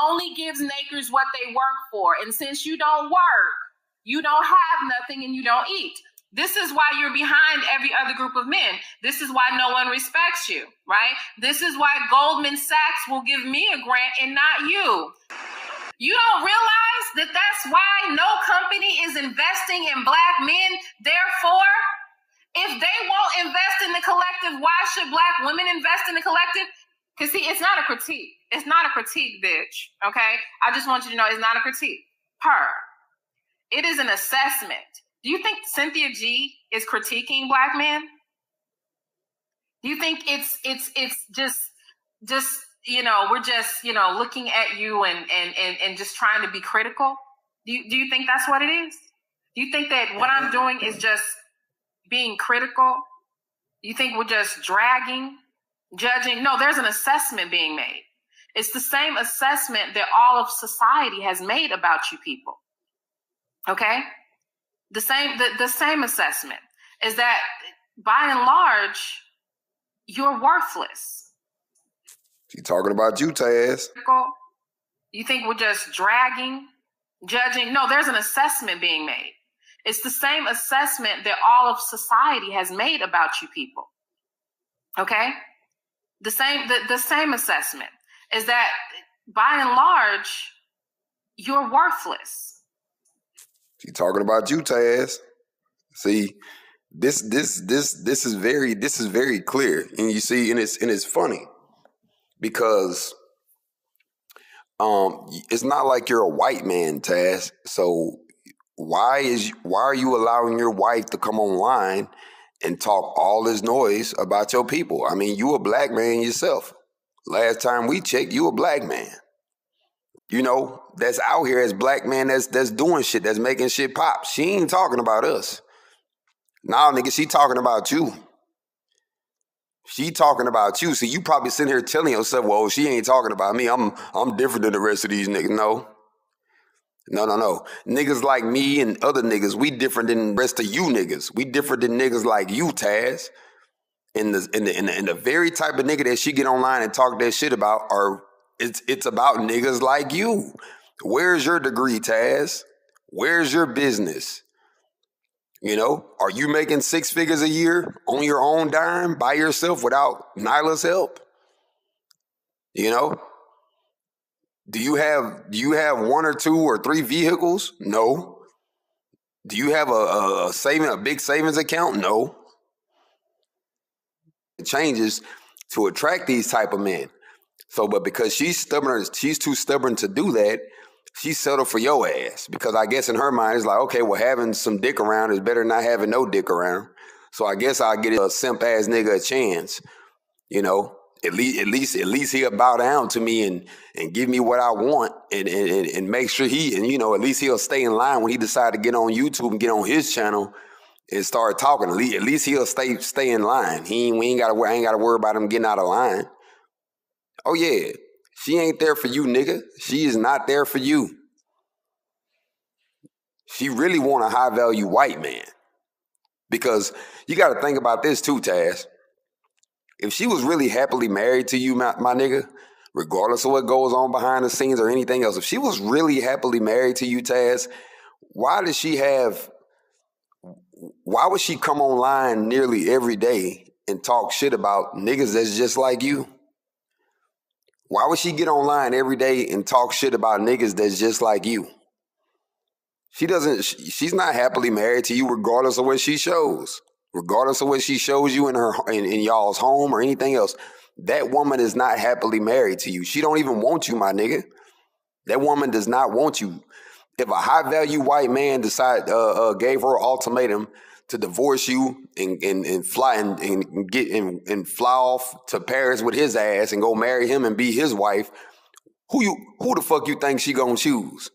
only gives niggers what they work for. And since you don't work, you don't have nothing and you don't eat. This is why you're behind every other group of men. This is why no one respects you, right? This is why Goldman Sachs will give me a grant and not you. You don't realize that that's why no company is investing in Black men. Therefore, if they won't invest in the collective, why should Black women invest in the collective? Because see, it's not a critique. It's not a critique, bitch, okay? I just want you to know it's not a critique. It is an assessment. Do you think Cynthia G is critiquing Black men? Do you think it's just we're just looking at you and just trying to be critical? Do you think that's what it is? Do you think that what I'm doing is just being critical? Do you think we're just dragging, judging? No, there's an assessment being made. It's the same assessment that all of society has made about you people. Okay? The same assessment is that by and large, you're worthless. She talking about you, Taz. You think we're just dragging, judging? No, there's an assessment being made. It's the same assessment that all of society has made about you people. Okay? The same assessment is that by and large, you're worthless. She talking about you, Taz. See, this is very clear, and you see, and it's funny because it's not like you're a white man, Taz. So why are you allowing your wife to come online and talk all this noise about your people? I mean, you a Black man yourself. Last time we checked, you a Black man. That's out here as Black man that's doing shit, that's making shit pop. She ain't talking about us. Nah, nigga, she talking about you. She talking about you. So you probably sitting here telling yourself, well, she ain't talking about me. I'm different than the rest of these niggas. No. Niggas like me and other niggas, we different than the rest of you niggas. We different than niggas like you, Taz. And the very type of nigga that she get online and talk that shit about it's about niggas like you. Where's your degree, Taz? Where's your business? Are you making 6 figures a year on your own dime by yourself without Nyla's help? Do you have 1 or 2 or 3 vehicles? No. Do you have a big savings account? No. It changes to attract these type of men. So, but because she's too stubborn to do that, she settled for your ass. Because I guess in her mind, it's like, okay, well, having some dick around is better than not having no dick around. So I guess I'll get a simp ass nigga a chance. At least he'll bow down to me and give me what I want and make sure at least he'll stay in line when he decide to get on YouTube and get on his channel and start talking. At least he'll stay in line. I ain't gotta worry about him getting out of line. Oh yeah, she ain't there for you, nigga. She is not there for you. She really want a high value white man. Because you got to think about this too, Taz. If she was really happily married to you, my nigga, regardless of what goes on behind the scenes or anything else, if she was really happily married to you, Taz, why would she come online nearly every day and talk shit about niggas that's just like you? Why would she get online every day and talk shit about niggas that's just like you? She's not happily married to you regardless of what she shows. Regardless of what she shows you in y'all's home or anything else. That woman is not happily married to you. She don't even want you, my nigga. That woman does not want you. If a high value white man gave her an ultimatum to divorce you and fly off to Paris with his ass and go marry him and be his wife, who the fuck you think she gonna choose?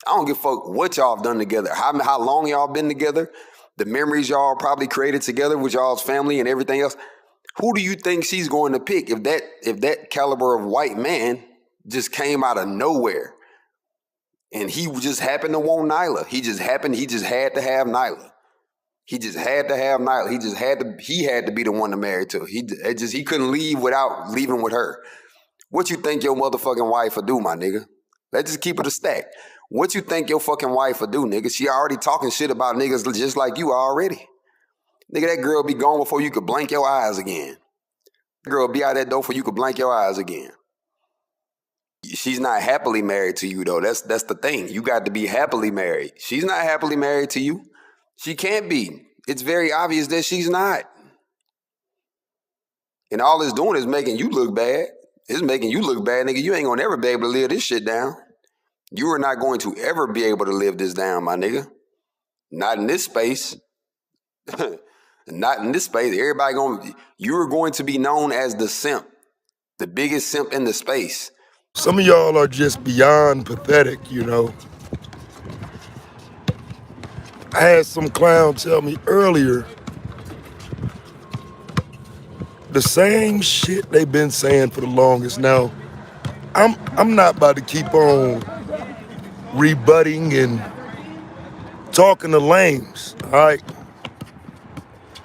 I don't give a fuck what y'all have done together, how long y'all been together, the memories y'all probably created together with y'all's family and everything else. Who do you think she's going to pick if that caliber of white man just came out of nowhere and he just happened to want Nylah? He just had to have Nylah. He had to be the one to marry to. He couldn't leave without leaving with her. What you think your motherfucking wife will do, my nigga? Let's just keep it a stack. What you think your fucking wife will do, nigga? She already talking shit about niggas just like you already. Nigga, that girl be gone before you could blink your eyes again. That girl be out that door before you could blink your eyes again. She's not happily married to you, though. That's the thing. You got to be happily married. She's not happily married to you. She can't be. It's very obvious that she's not. And all it's doing is making you look bad. It's making you look bad, nigga. You ain't gonna ever be able to live this shit down. You are not going to ever be able to live this down, my nigga. Not in this space. Not in this space. You're going to be known as the simp. The biggest simp in the space. Some of y'all are just beyond pathetic, you know. I had some clown tell me earlier the same shit they've been saying for the longest. Now, I'm not about to keep on rebutting and talking to lames, all right?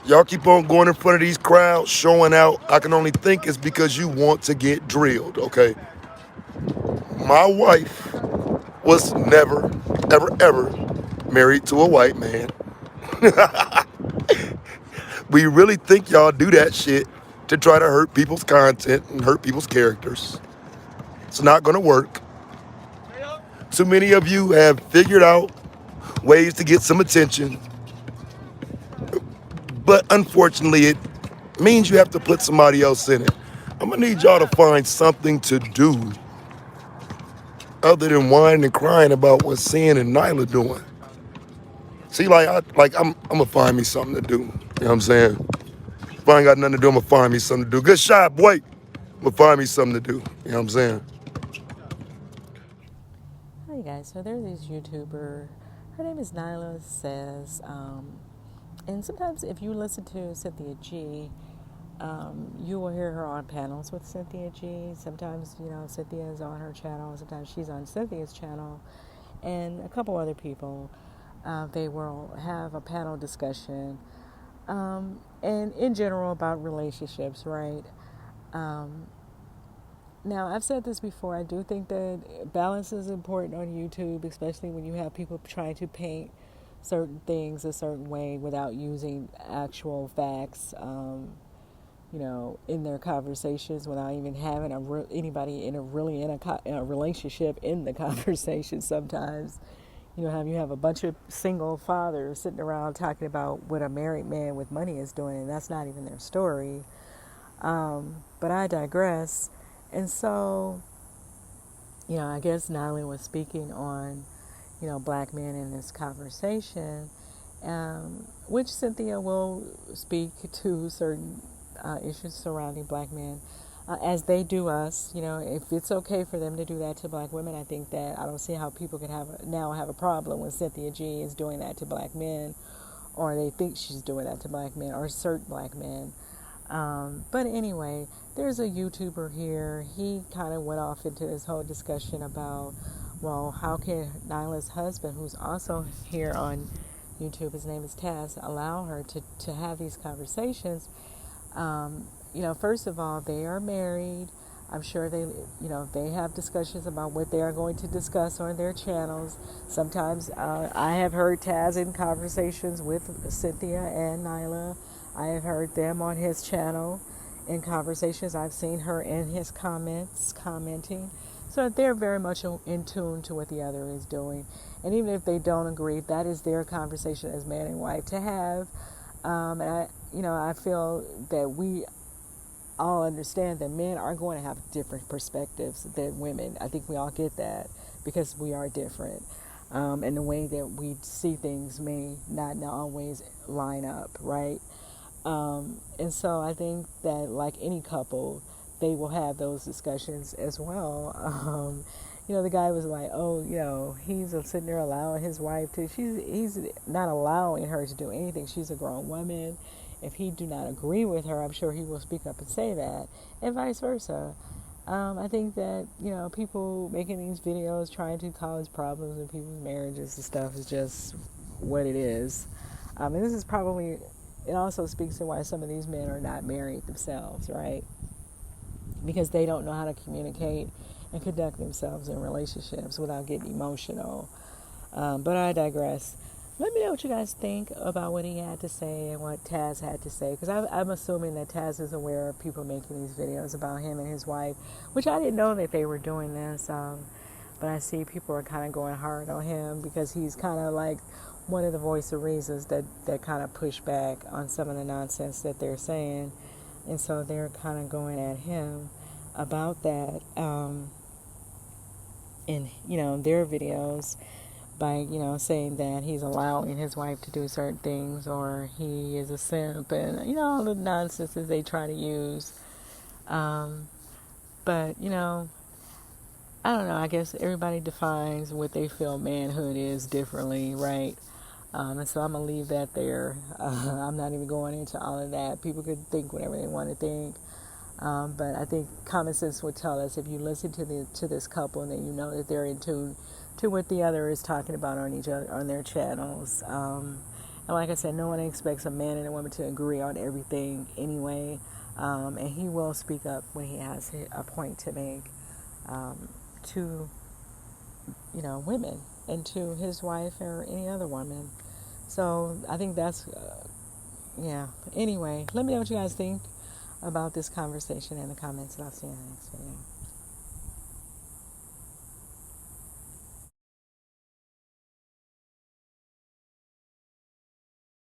Y'all keep on going in front of these crowds, showing out. I can only think it's because you want to get drilled, okay? My wife was never, ever, ever married to a white man. We really think y'all do that shit to try to hurt people's content and hurt people's characters. It's not gonna work. Too many of you have figured out ways to get some attention, but unfortunately it means you have to put somebody else in it. I'm gonna need y'all to find something to do other than whining and crying about what Sin and Nylah doing. See, I'm gonna find me something to do. You know what I'm saying? If I ain't got nothing to do, I'm gonna find me something to do. Good shot, boy. I'm gonna find me something to do. You know what I'm saying? Hi guys, so there's this YouTuber, her name is Nylah Says, and sometimes if you listen to Cynthia G, you will hear her on panels with Cynthia G. Sometimes, Cynthia is on her channel, sometimes she's on Cynthia's channel, and a couple other people. They will have a panel discussion, and in general about relationships, right? Now, I've said this before, I do think that balance is important on YouTube, especially when you have people trying to paint certain things a certain way without using actual facts, in their conversations, without even having anybody in a relationship in the conversation. Sometimes, you have a bunch of single fathers sitting around talking about what a married man with money is doing, and that's not even their story. But I digress. And so, I guess Nylah was speaking on, black men in this conversation, which Cynthia will speak to certain issues surrounding black men, as they do us. If it's okay for them to do that to black women, I think that I don't see how people can have a problem when Cynthia G is doing that to black men, or they think she's doing that to black men or certain black men. But anyway, there's a YouTuber here. He kind of went off into this whole discussion about, well, how can Nyla's husband, who's also here on YouTube, his name is Taz, allow her to have these conversations? First of all, they are married. I'm sure they have discussions about what they are going to discuss on their channels. Sometimes I have heard Taz in conversations with Cynthia and Nylah. I have heard them on his channel in conversations. I've seen her in his commenting. So they're very much in tune to what the other is doing. And even if they don't agree, that is their conversation as man and wife to have. And I feel that we all understand that men are going to have different perspectives than women. I think we all get that because we are different. And the way that we see things may not always line up, right? And so I think that, like any couple, they will have those discussions as well. The guy was like, he's sitting there allowing his wife to, he's not allowing her to do anything. She's a grown woman. If he do not agree with her, I'm sure he will speak up and say that, and vice versa. I think that, people making these videos trying to cause problems in people's marriages and stuff is just what it is. And this is probably, it also speaks to why some of these men are not married themselves, right? because they don't know how to communicate and conduct themselves in relationships without getting emotional. But I digress. Let me know what you guys think about what he had to say and what Taz had to say, because I'm assuming that Taz is aware of people making these videos about him and his wife, which I didn't know that they were doing this. But I see people are kind of going hard on him because he's kind of like one of the voice of reasons that kind of push back on some of the nonsense that they're saying. And so they're kind of going at him about that in, their videos by, saying that he's allowing his wife to do certain things or he is a simp and, all the nonsense that they try to use. But, I don't know. I guess everybody defines what they feel manhood is differently, right? And so I'm going to leave that there. I'm not even going into all of that. People could think whatever they want to think. But I think common sense would tell us if you listen to this couple, then you know that they're in tune to what the other is talking about on their channels. And like I said, no one expects a man and a woman to agree on everything anyway. And he will speak up when he has a point to make. To women and to his wife or any other woman. So I think that's anyway, let me know what you guys think about this conversation in the comments, and I'll see you in the next video.